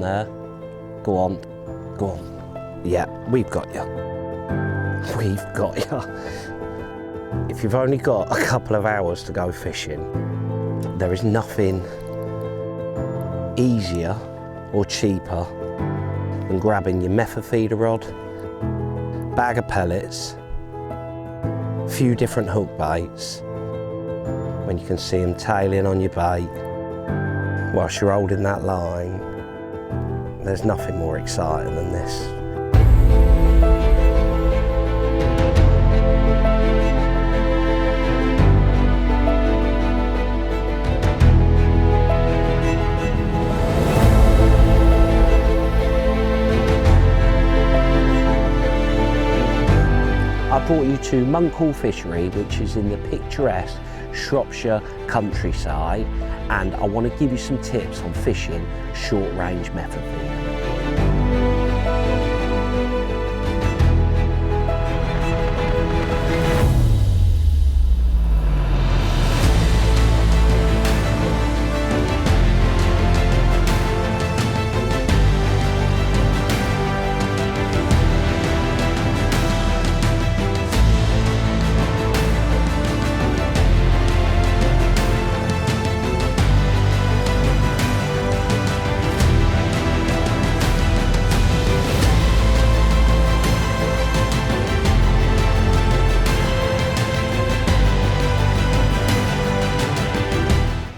there. Go on, go on. Yeah, we've got you. We've got you. If you've only got a couple of hours to go fishing, there is nothing easier or cheaper than grabbing your method feeder rod, bag of pellets, a few different hook baits, when you can see them tailing on your bait whilst you're holding that line. There's nothing more exciting than this. I brought you to Monkhall Fishery, which is in the picturesque Shropshire countryside, and I want to give you some tips on fishing short range method feeder.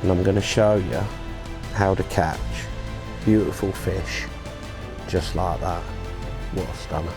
And I'm going to show you how to catch beautiful fish just like that. What a stunner.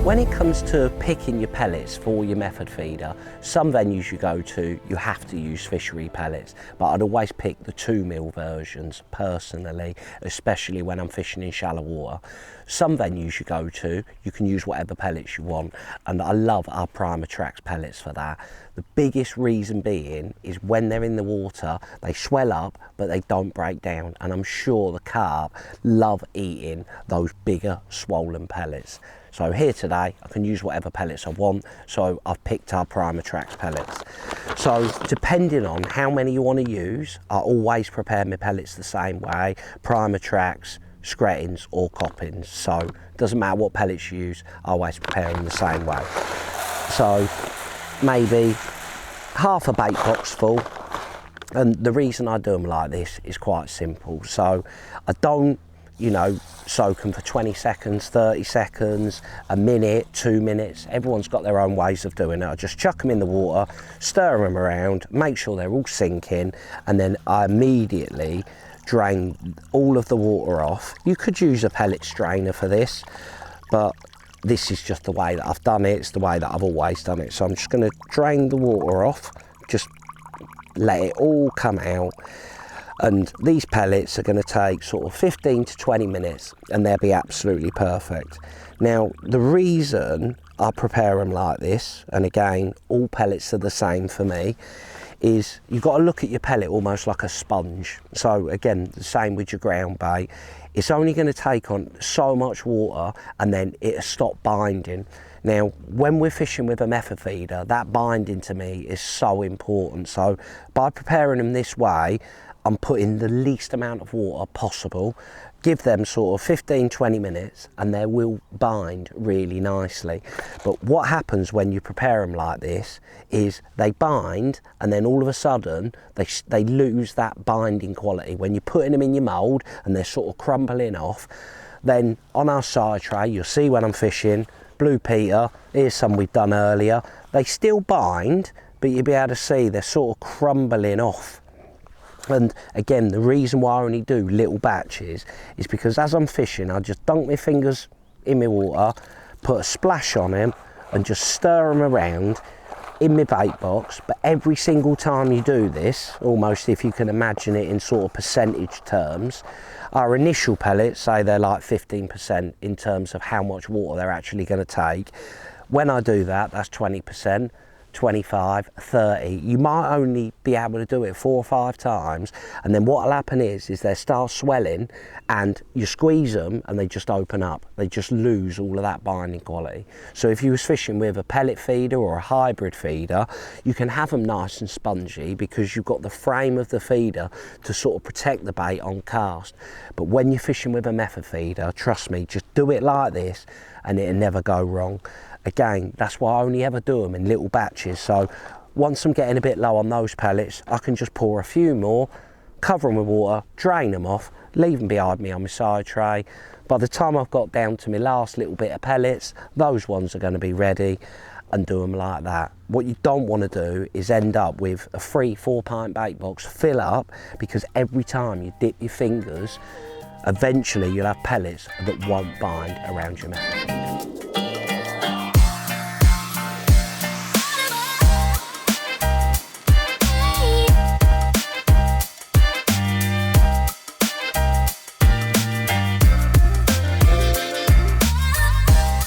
When it comes to picking your pellets for your method feeder, some venues you go to, you have to use fishery pellets, but I'd always pick the 2mm versions personally, especially when I'm fishing in shallow water. Some venues you go to, you can use whatever pellets you want, and I love our picturesque pellets for that. The biggest reason being is when they're in the water, they swell up, but they don't break down, and I'm sure the carp love eating those bigger swollen pellets. So here today, I can use whatever pellets I want, so I've picked our picturesque pellets. So depending on how many you want to use, I always prepare my pellets the same way, picturesque, screttings or coppins. So it doesn't matter what pellets you use, I always prepare them the same way. So maybe half a bait box full, and the reason I do them like this is quite simple. So I don't, soak them for 20 seconds, 30 seconds, a minute, 2 minutes. Everyone's got their own ways of doing it. I just chuck them in the water, stir them around, make sure they're all sinking, and then I immediately drain all of the water off. You could use a pellet strainer for this, but this is just the way that I've done it. It's the way that I've always done it. So I'm just going to drain the water off, just let it all come out. And these pellets are going to take sort of 15 to 20 minutes and they'll be absolutely perfect. Now, the reason I prepare them like this, and again, all pellets are the same for me, is you've got to look at your pellet almost like a sponge. So again, the same with your ground bait. It's only going to take on so much water and then it'll stop binding. Now, when we're fishing with a method feeder, that binding to me is so important. So by preparing them this way, I'm putting the least amount of water possible, give them sort of 15-20 minutes and they will bind really nicely. But what happens when you prepare them like this is they bind and then all of a sudden they lose that binding quality. When you're putting them in your mould and they're sort of crumbling off, then on our side tray, you'll see when I'm fishing, Blue Peter, here's some we've done earlier, they still bind, but you'll be able to see they're sort of crumbling off. And again, the reason why I only do little batches is because as I'm fishing, I just dunk my fingers in my water, put a splash on them and just stir them around in my bait box. But every single time you do this, almost if you can imagine it in sort of percentage terms, our initial pellets, say they're like 15% in terms of how much water they're actually going to take. When I do that, that's 20%. 25, 30, you might only be able to do it 4 or 5 times, and then what will happen is they start swelling and you squeeze them and they just open up. They just lose all of that binding quality. So if you was fishing with a pellet feeder or a hybrid feeder, you can have them nice and spongy because you've got the frame of the feeder to sort of protect the bait on cast. But when you're fishing with a method feeder, trust me, just do it like this and it'll never go wrong. Again, that's why I only ever do them in little batches. So once I'm getting a bit low on those pellets, I can just pour a few more, cover them with water, drain them off, leave them behind me on my side tray. By the time I've got down to my last little bit of pellets, those ones are going to be ready, and do them like that. What you don't want to do is end up with a 3-4 pint bait box fill up, because every time you dip your fingers, eventually you'll have pellets that won't bind around your mouth.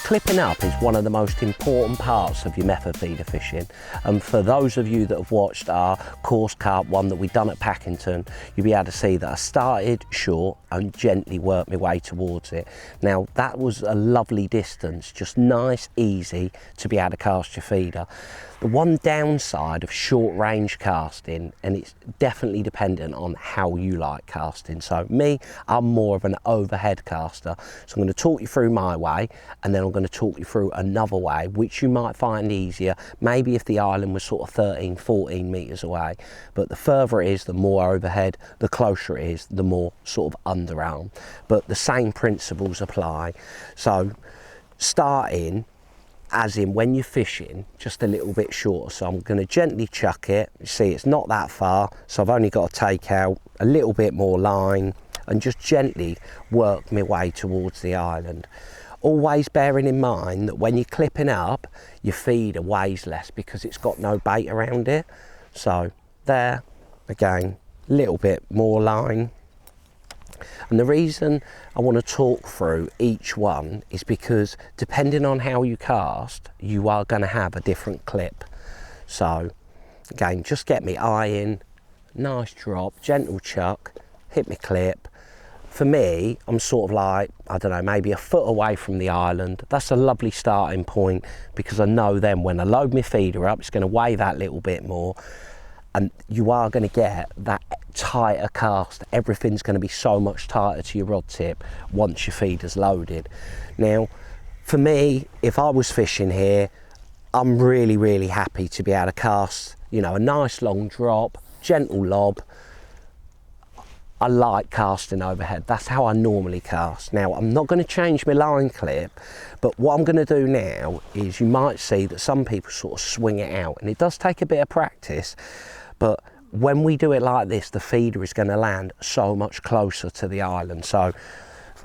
Clipping up is one of the most important parts of your method feeder fishing, and for those of you that have watched our coarse carp one that we done at Packington, you'll be able to see that I started short and gently worked my way towards it. Now that was a lovely distance, just nice, easy to be able to cast your feeder. The one downside of short range casting, and it's definitely dependent on how you like casting. So me, I'm more of an overhead caster. So I'm going to talk you through my way, and then I'm going to talk you through another way, which you might find easier, maybe if the island was sort of 13, 14 metres away. But the further it is, the more overhead, the closer it is, the more sort of underarm. But the same principles apply. So starting, as in when you're fishing, just a little bit shorter. So I'm going to gently chuck it. You see, it's not that far, so I've only got to take out a little bit more line and just gently work my way towards the island. Always bearing in mind that when you're clipping up, your feeder weighs less because it's got no bait around it. So there, again, a little bit more line. And the reason I want to talk through each one is because depending on how you cast, you are going to have a different clip. So again, just get me eye in, nice drop, gentle chuck, hit me clip. For me, I'm sort of like, I don't know, maybe a foot away from the island. That's a lovely starting point, because I know then when I load my feeder up, it's going to weigh that little bit more, and you are going to get that tighter cast. Everything's going to be so much tighter to your rod tip once your feeder's loaded. Now, for me, if I was fishing here, I'm really happy to be able to cast, you know, a nice long drop, gentle lob. I like casting overhead. That's how I normally cast. Now, I'm not going to change my line clip, but what I'm going to do now is, you might see that some people sort of swing it out, and it does take a bit of practice, but when we do it like this, the feeder is going to land so much closer to the island. So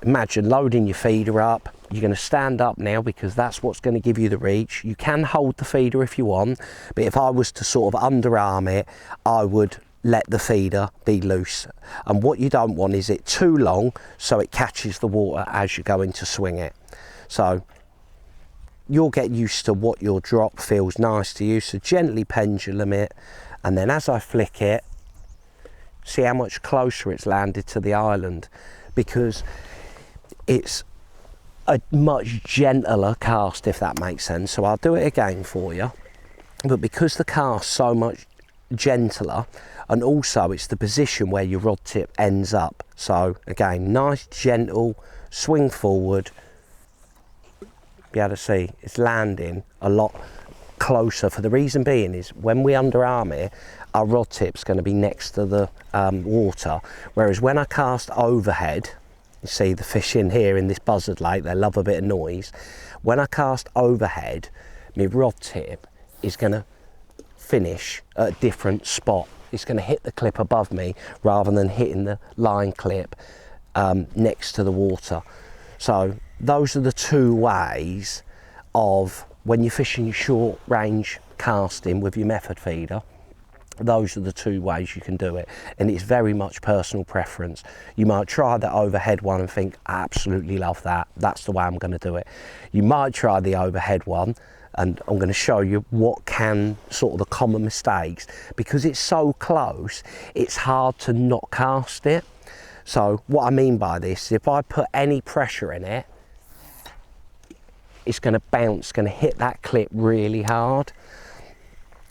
imagine loading your feeder up. You're going to stand up now, because that's what's going to give you the reach. You can hold the feeder if you want, but if I was to sort of underarm it, I would let the feeder be loose. And what you don't want is it too long, so it catches the water as you're going to swing it. So you'll get used to what your drop feels nice to you. So gently pendulum it, and then as I flick it, see how much closer it's landed to the island, because it's a much gentler cast, if that makes sense. So I'll do it again for you, but because the cast's so much gentler, and also it's the position where your rod tip ends up. So again, nice gentle swing forward. Be able to see it's landing a lot closer. For the reason being is, when we underarm it, our rod tip's going to be next to the water, whereas when I cast overhead, you see the fish in here in this buzzard lake, they love a bit of noise. When I cast overhead, my rod tip is going to finish at a different spot. It's going to hit the clip above me rather than hitting the line clip next to the water. So those are the two ways of, when you're fishing your short range casting with your method feeder, those are the two ways you can do it, and it's very much personal preference. You might try the overhead one and think, I absolutely love that, that's the way I'm going to do it. You might try the overhead one and I'm going to show you what can sort of the common mistakes, because it's so close it's hard to not cast it. So what I mean by this, if I put any pressure in it, it's going to bounce, going to hit that clip really hard.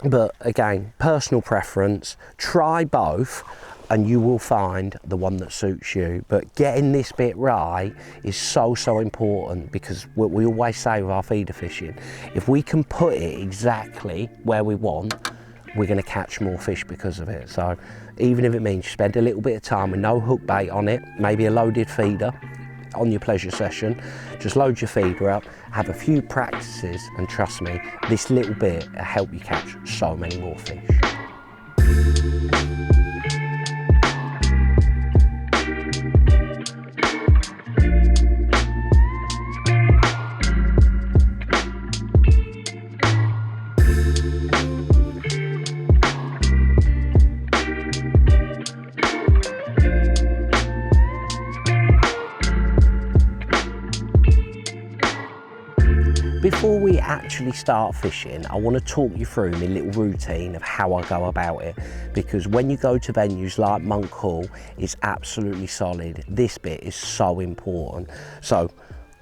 But again, personal preference, try both and you will find the one that suits you. But getting this bit right is so important, because what we always say with our feeder fishing, if we can put it exactly where we want, we're going to catch more fish because of it. So even if it means you spend a little bit of time with no hook bait on it, maybe a loaded feeder on your pleasure session, just load your feeder up, have a few practices, and trust me, this little bit will help you catch so many more fish. Before we actually start fishing, I want to talk you through my little routine of how I go about it, because when you go to venues like Monkhall, it's absolutely solid. This bit is so important. So,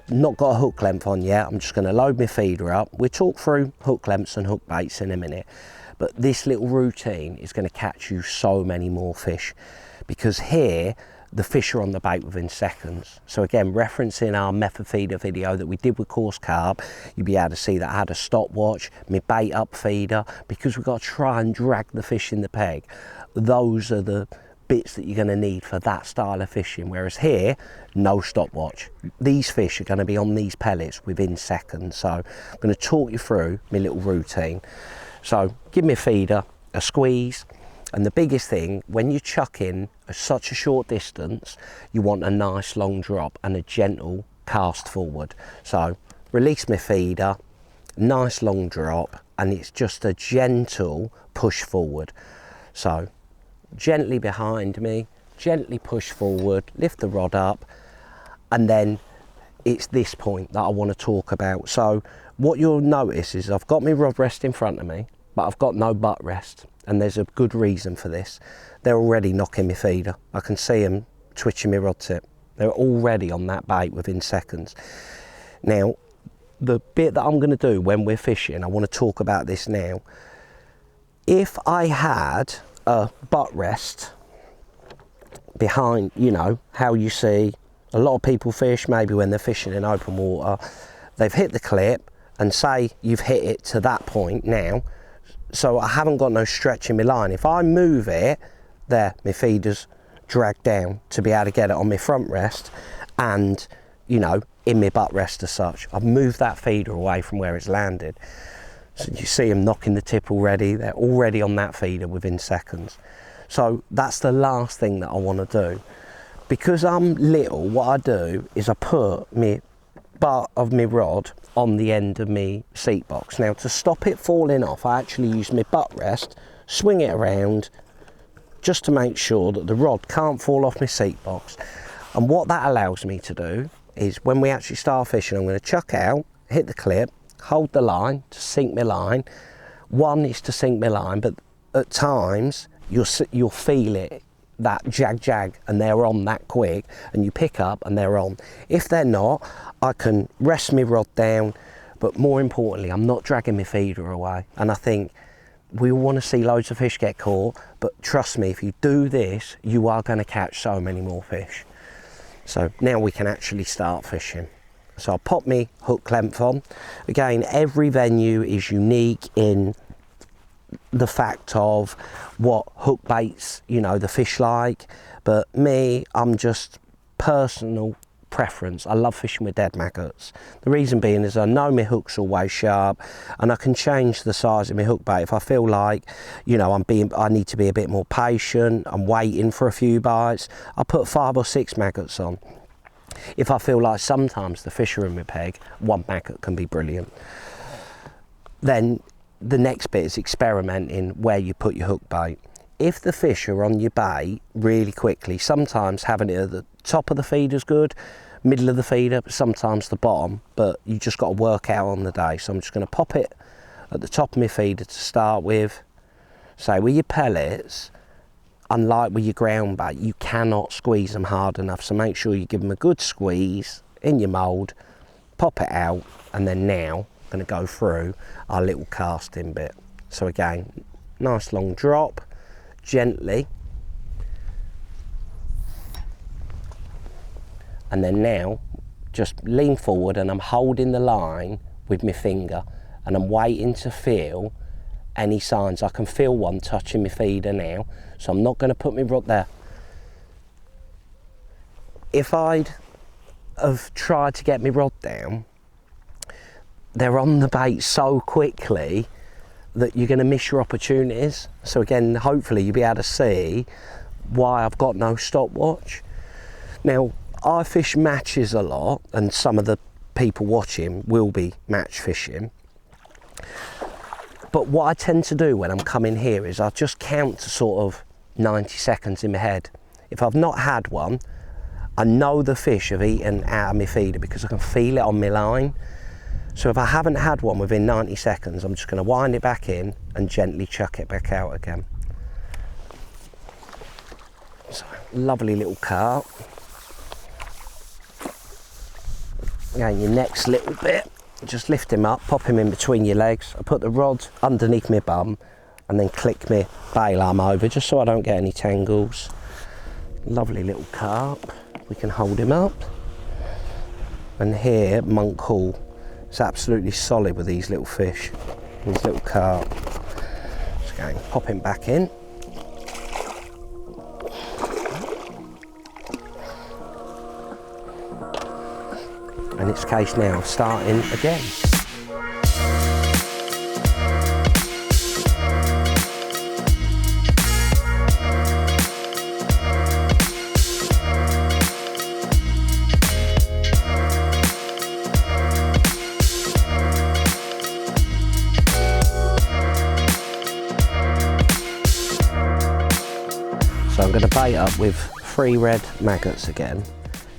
not got a hook length on yet, I'm just going to load my feeder up. We'll talk through hook lengths and hook baits in a minute, but this little routine is going to catch you so many more fish, because here the fish are on the bait within seconds. So again, referencing our method feeder video that we did with coarse carp, you'll be able to see that I had a stopwatch, my bait up feeder, because we've got to try and drag the fish in the peg. Those are the bits that you're going to need for that style of fishing, whereas here, no stopwatch. These fish are going to be on these pellets within seconds. So I'm going to talk you through my little routine. So give me a feeder, a squeeze. And the biggest thing, when you chuck in such a short distance, you want a nice long drop and a gentle cast forward. So release my feeder, nice long drop, and it's just a gentle push forward. So gently behind me, gently push forward, lift the rod up, and then it's this point that I want to talk about. So what you'll notice is I've got my rod rest in front of me, but I've got no butt rest. And there's a good reason for this. They're already knocking my feeder. I can see them twitching my rod tip. They're already on that bait within seconds. Now, the bit that I'm going to do when we're fishing, I want to talk about this now. If I had a butt rest behind, you know, how you see a lot of people fish, maybe when they're fishing in open water, they've hit the clip, and say you've hit it to that point now, so I haven't got no stretch in my line. If I move it, there, my feeder's dragged down to be able to get it on my front rest and, you know, in my butt rest as such. I've moved that feeder away from where it's landed. So you see them knocking the tip already. They're already on that feeder within seconds. So that's the last thing that I want to do. Because I'm little, what I do is I put my butt of my rod on the end of my seat box. Now, to stop it falling off, I actually use my butt rest, swing it around just to make sure that the rod can't fall off my seat box. And what that allows me to do is when we actually start fishing, I'm going to chuck out, hit the clip, hold the line to sink my line. One is to sink my line, but at times you'll feel it, that jag, and they're on that quick, and you pick up and they're on. If they're not, I can rest my rod down, but more importantly, I'm not dragging my feeder away. And I think we all want to see loads of fish get caught, but trust me, if you do this, you are going to catch so many more fish. So now we can actually start fishing. So I'll pop me hook length on. Again, every venue is unique in the fact of what hook baits, you know, the fish like, but me, I'm just personal preference. I love fishing with dead maggots. The reason being is I know my hook's always sharp, and I can change the size of my hook bait if I feel like, you know, I need to be a bit more patient, I'm waiting for a few bites, I put 5 or 6 maggots on. If I feel like sometimes the fish are in my peg, 1 maggot can be brilliant. Then the next bit is experimenting where you put your hook bait. If the fish are on your bait really quickly, sometimes having it at the top of the feed is good, middle of the feeder, but sometimes the bottom, but you just got to work out on the day. So I'm just going to pop it at the top of my feeder to start with. So with your pellets, unlike with your ground bait, you cannot squeeze them hard enough, so make sure you give them a good squeeze in your mould, pop it out, and then now I'm going to go through our little casting bit. So again, nice long drop, gently, and then now just lean forward and I'm holding the line with my finger and I'm waiting to feel any signs. I can feel one touching my feeder now, so I'm not going to put my rod there. If I'd have tried to get my rod down, they're on the bait so quickly that you're going to miss your opportunities. So again, hopefully you'll be able to see why I've got no stopwatch. Now, I fish matches a lot, and some of the people watching will be match fishing. But what I tend to do when I'm coming here is I just count to sort of 90 seconds in my head. If I've not had one, I know the fish have eaten out of my feeder because I can feel it on my line. So if I haven't had one within 90 seconds, I'm just going to wind it back in and gently chuck it back out again. So, lovely little carp. Again, your next little bit, just lift him up, pop him in between your legs. I put the rod underneath my bum and then click my bail arm over just so I don't get any tangles. Lovely little carp. We can hold him up. And here, Monkhall is absolutely solid with these little fish, these little carp. Just going, pop him back in. And it's a case now of starting again. So I'm going to bait up with 3 red maggots again.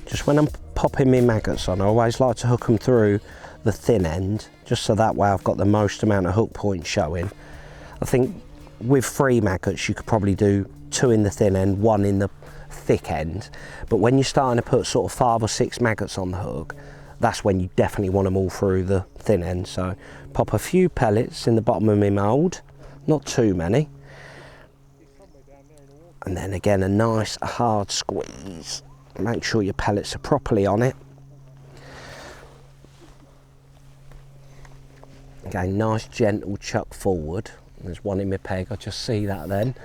Just when I'm popping my maggots on, I always like to hook them through the thin end, just so that way I've got the most amount of hook points showing. I think with 3 maggots you could probably do 2 in the thin end, 1 in the thick end, but when you're starting to put sort of 5 or 6 maggots on the hook, that's when you definitely want them all through the thin end. So pop a few pellets in the bottom of my mould, not too many, and then again a nice hard squeeze. Make sure your pellets are properly on it. Again, nice gentle chuck forward. There's one in my peg, I just see that then.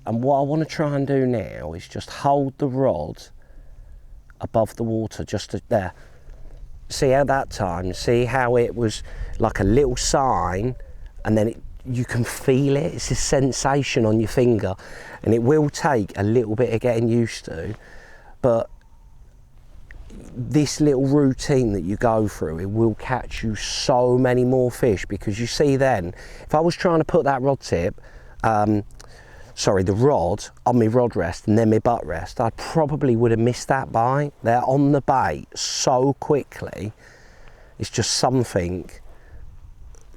And what I want to try and do now is just hold the rod above the water, just there. See how that time, see how it was like a little sign, and then you can feel it, it's a sensation on your finger, and it will take a little bit of getting used to, but this little routine that you go through, it will catch you so many more fish, because you see then, if I was trying to put that rod tip, the rod on my rod rest and then my butt rest, I probably would have missed that bite. They're on the bait so quickly, it's just something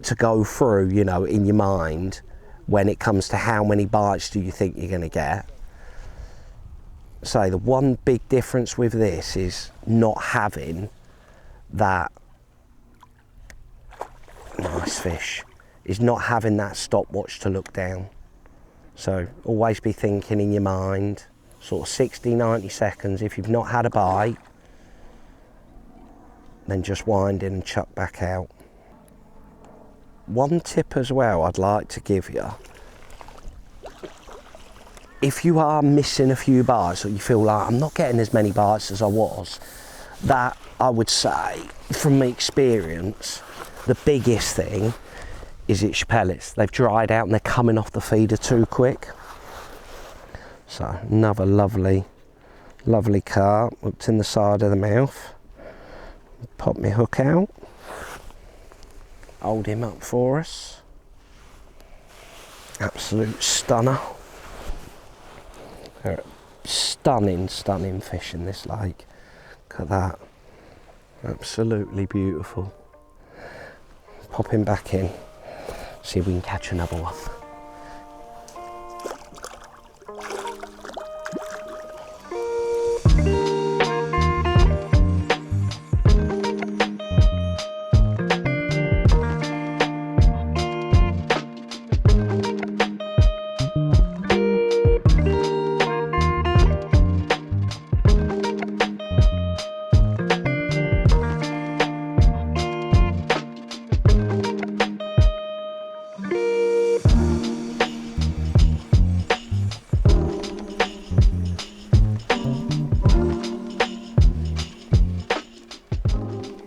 to go through, you know, in your mind when it comes to how many bites do you think you're going to get. So the one big difference with this is not having that nice fish, is not having that stopwatch to look down. So always be thinking in your mind, sort of 60-90 seconds. If you've not had a bite, then just wind in and chuck back out. One tip as well I'd like to give you, if you are missing a few bites or you feel like I'm not getting as many bites as I was, that I would say from my experience, the biggest thing is it's your pellets. They've dried out and they're coming off the feeder too quick. So another lovely carp hooked in the side of the mouth. Pop my hook out. Hold him up for us. Absolute stunner. They're Stunning, stunning fish in this lake. Look at that. Absolutely beautiful. Pop him back in, see if we can catch another one.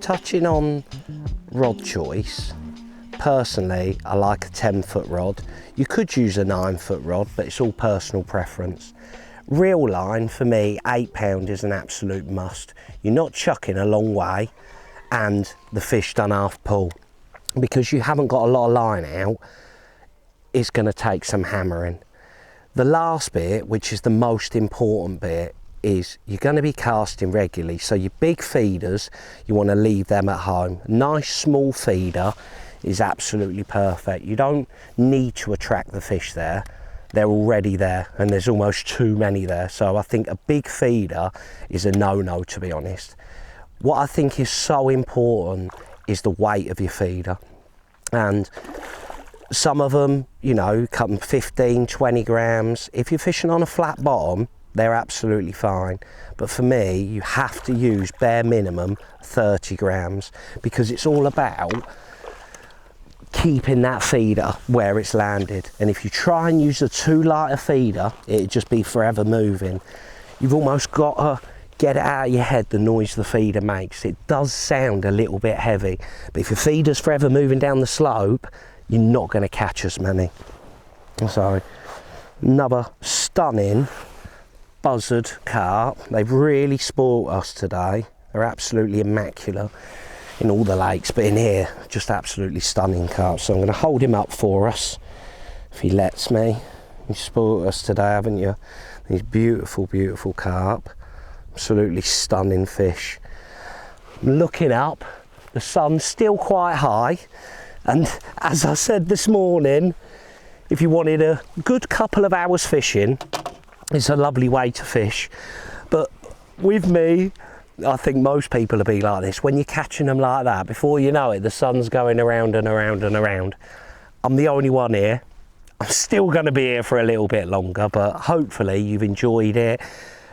Touching on rod choice, personally I like a 10-foot rod. You could use a 9-foot rod, but it's all personal preference. Reel line for me, 8 is an absolute must. You're not chucking a long way and the fish done half pull. Because you haven't got a lot of line out, it's going to take some hammering. The last bit, which is the most important bit, is you're going to be casting regularly. So your big feeders, you want to leave them at home. Nice small feeder is absolutely perfect. You don't need to attract the fish there. They're already there and there's almost too many there. So I think a big feeder is a no-no, to be honest. What I think is so important is the weight of your feeder. And some of them, you know, come 15, 20 grams. If you're fishing on a flat bottom, they're absolutely fine. But for me, you have to use bare minimum 30 grams because it's all about keeping that feeder where it's landed. And if you try and use a too light a feeder, it'd just be forever moving. You've almost got to get it out of your head, the noise the feeder makes. It does sound a little bit heavy, but if your feeder's forever moving down the slope, you're not going to catch as many. So, another stunning buzzard carp. They've really spoilt us today. They're absolutely immaculate in all the lakes, but in here, just absolutely stunning carp. So I'm going to hold him up for us, if he lets me. You've spoilt us today, haven't you? These beautiful, beautiful carp. Absolutely stunning fish. I'm looking up, the sun's still quite high, and as I said this morning, if you wanted a good couple of hours fishing, it's a lovely way to fish. But with me, I think most people will be like this. When you're catching them like that, before you know it, the sun's going around and around and around. I'm the only one here. I'm still going to be here for a little bit longer, but hopefully you've enjoyed it.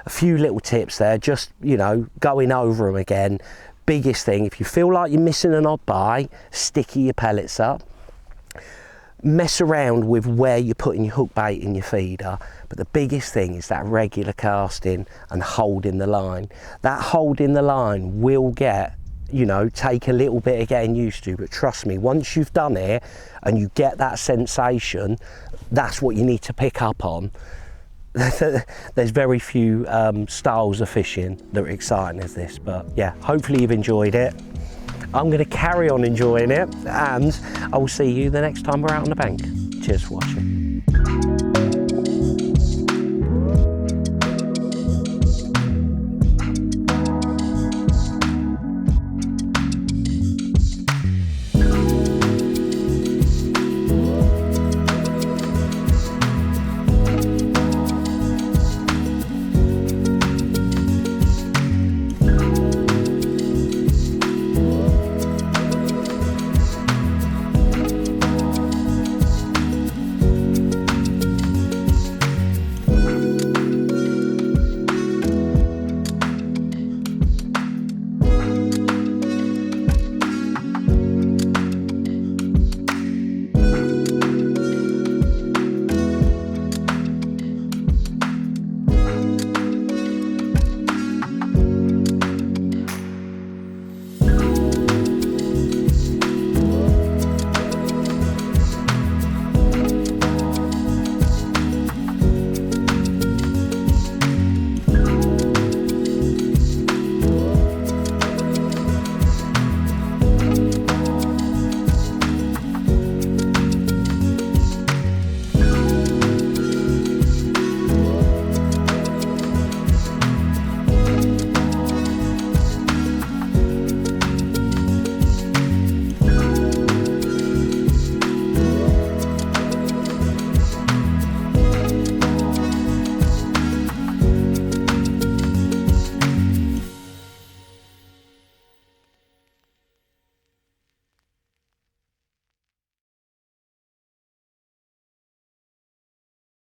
A few little tips there, just, you know, going over them again. Biggest thing, if you feel like you're missing an odd bite, sticky your pellets up. Mess around with where you're putting your hook bait in your feeder, but the biggest thing is that regular casting and holding the line. That holding the line will get, you know, take a little bit of getting used to, but trust me, once you've done it and you get that sensation, that's what you need to pick up on. There's very few styles of fishing that are exciting as this, but yeah, hopefully you've enjoyed it. I'm going to carry on enjoying it, and I will see you the next time we're out on the bank. Cheers for watching.